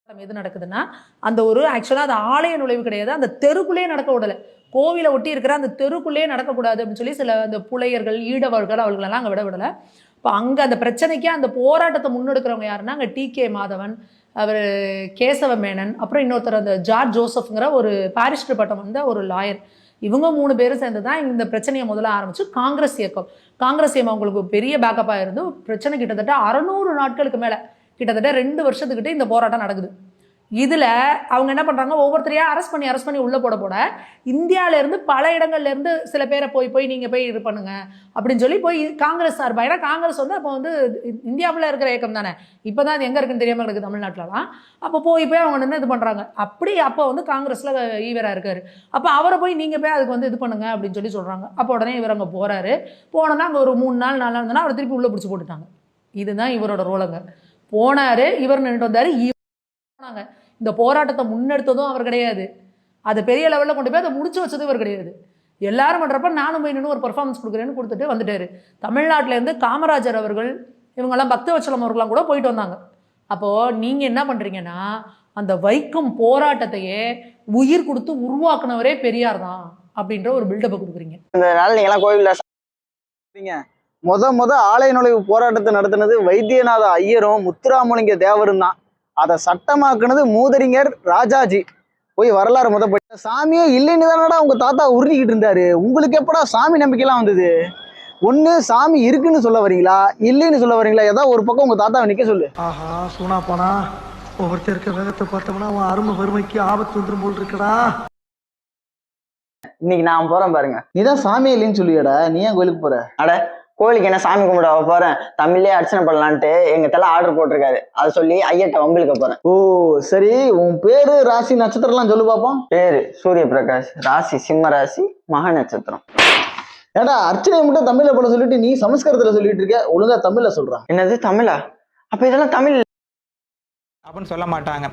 எது நடக்குதுன்னா அந்த ஒரு ஆக்சுவலாக அது ஆலய நுழைவு கிடையாது, அந்த தெருக்குள்ளேயே நடக்க விடலை. கோவிலை ஒட்டி இருக்கிற அந்த தெருக்குள்ளேயே நடக்கக்கூடாது அப்படின்னு சொல்லி சில அந்த புலையர்கள் ஈடவர்கள் அவர்களெல்லாம் அங்கே விடலை. இப்போ அங்கே அந்த பிரச்சனைக்கு அந்த போராட்டத்தை முன்னெடுக்கிறவங்க யாருன்னா அங்கே டி.கே. மாதவன், அவர் கேசவ மேனன், அப்புறம் இன்னொருத்தர் அந்த ஜார்ஜ் ஜோசப்ங்கிற ஒரு பாரிஸ்டர் பட்டம் வந்த ஒரு லாயர். இவங்க 3 பேரும் சேர்ந்து தான் இந்த பிரச்சனையை முதல்ல ஆரம்பிச்சு காங்கிரஸ் இயக்கம். காங்கிரஸ் இயக்கம் அவங்களுக்கு பெரிய பேக்கப்பாக இருந்து பிரச்சனை கிட்டத்தட்ட 600 நாட்களுக்கு மேலே, கிட்டத்தட்ட 2 வருஷத்துக்கிட்ட இந்த போராட்டம் நடக்குது. இதில் அவங்க என்ன பண்ணுறாங்க, ஒவ்வொருத்தரையா அரெஸ்ட் பண்ணி உள்ளே போட இந்தியாவிலேருந்து பல இடங்கள்லேருந்து சில பேரை போய் நீங்கள் போய் இது பண்ணுங்க அப்படின்னு சொல்லி போய் காங்கிரஸ் சார்பாக, ஏன்னா காங்கிரஸ் வந்து அப்போ வந்து இந்தியாவில் இருக்கிற இயக்கம் தானே, இப்போ தான் அது எங்கே இருக்குன்னு தெரியாமல் இருக்குது தமிழ்நாட்டிலலாம். அப்போ போய் அவங்க நின்று இது பண்ணுறாங்க. அப்போ வந்து காங்கிரஸில் ஈவராக இருக்கார். அப்போ அவரை போய் நீங்கள் போய் அதுக்கு வந்து இது பண்ணுங்க அப்படின்னு சொல்லி சொல்கிறாங்க. அப்போ உடனே இவர் அங்கே போகிறாரு. போனோன்னா அங்கே ஒரு 3 நாள் 4 நாள் இருந்தோன்னா அவரை திருப்பி உள்ளே பிடிச்சி போட்டுட்டாங்க. இதுதான் இவரோட ரோலங்க. போனார், இவர் நின்றுட்டு வந்தார். போனாங்க. இந்த போராட்டத்தை முன்னெடுத்ததும் அவர் கிடையாது, அதை பெரிய லெவலில் கொண்டு போய் அதை முடிச்சு வச்சதும் இவர் கிடையாது. எல்லாரும் பண்ணுறப்ப நானும் போய் நின்று ஒரு பர்ஃபார்மன்ஸ் கொடுக்குறேன்னு கொடுத்துட்டு வந்துட்டார். தமிழ்நாட்டிலேருந்து காமராஜர் அவர்கள் இவங்கெல்லாம் பக்தவச்சலம் அவர்களாம் கூட போயிட்டு வந்தாங்க. அப்போது நீங்கள் என்ன பண்ணுறீங்கன்னா, அந்த வைக்கம் போராட்டத்தையே உயிர் கொடுத்து உருவாக்குனவரே பெரியார் தான் அப்படின்ற ஒரு பில்டப்பை கொடுக்குறீங்க. இதனால நீங்களாம் கோவிலில் முத ஆலய நுழைவு போராட்டத்தை நடத்தினது வைத்தியநாத ஐயரும் முத்துராமலிங்க தேவரும் தான். அதை சட்டமாக்குனது மூதறிஞர் ராஜாஜி. போய் வரலாறு முதப்பட்ட சாமியே இல்லைன்னு தானடா உங்க தாத்தா உருட்டிக்கிட்டு இருந்தாரு. உங்களுக்கு எப்படா சாமி நம்பிக்கைலாம் வந்தது? ஒண்ணு சாமி இருக்குன்னு சொல்ல வரீங்களா, இல்லைன்னு சொல்ல வரீங்களா? ஏதாவது ஒரு பக்கம் உங்க தாத்தாவை நிக்க சொல்லு. ஆஹா சூனா போனா ஒவ்வொருத்தர் இருக்க வேகத்தை பார்த்தோம்னா அவன் அருமை வறுமைக்கு ஆபத்து வந்துடும் போல் இருக்கடா. இன்னைக்கு நான் போறேன் பாருங்க. நீதான் சாமி இல்லைன்னு சொல்லியடா, நீ ஏன் கோயிலுக்கு போற? அட கோயிலுக்கு என்ன சாமி கும்பிட போறேன், தமிழ்லயே அர்ச்சனை பண்ணலான்ட்டு எங்க தலை ஆர்டர் போட்டிருக்காரு. அதை சொல்லி ஐயட்ட வம்பிழுக்க போறேன். ஓ சரி, உன் பேரு ராசி நட்சத்திரம்லாம் சொல்லு பாப்போம். பேரு சூரிய பிரகாஷ், ராசி சிம்ம ராசி, மக நட்சத்திரம். ஏடா அர்ச்சனை மட்டும் தமிழ்ல போட சொல்லிட்டு நீ சமஸ்கிருதத்துல சொல்லிட்டு இருக்க, ஒழுங்கா தமிழ்ல சொல்றான். என்னது தமிழா? அப்ப இதெல்லாம் தமிழ் அப்படின்னு சொல்ல மாட்டாங்க.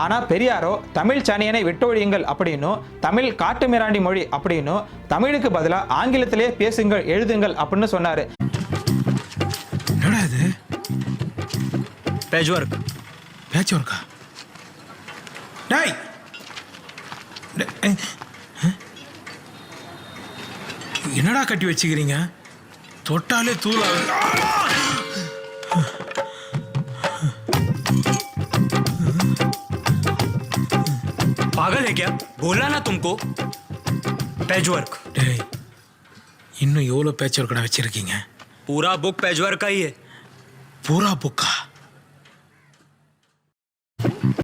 ஆனால் பெரியாரோ தமிழ் சனியனை விட்டொழியுங்கள் அப்படின்னும், தமிழ் காட்டு மிராண்டி மொழி அப்படின்னும், தமிழுக்கு பதிலாக ஆங்கிலத்திலே பேசுங்கள் எழுதுங்கள் அப்படின்னு சொன்னார். என்னடா இது? பேட்ச் ஒர்க்கா? டேய் என்னடா கட்டி வச்சுக்கிறீங்க? தொட்டாலே தூளா. पागल है क्या? बोला ना तुमको पैच वर्क. டேய் இன்னும் எவ்வளோ பேட்ச் ஒர்க்கடா வச்சிருக்கீங்க? पूरा बुक पैच वर्क का ही है. பூரா புக்கா?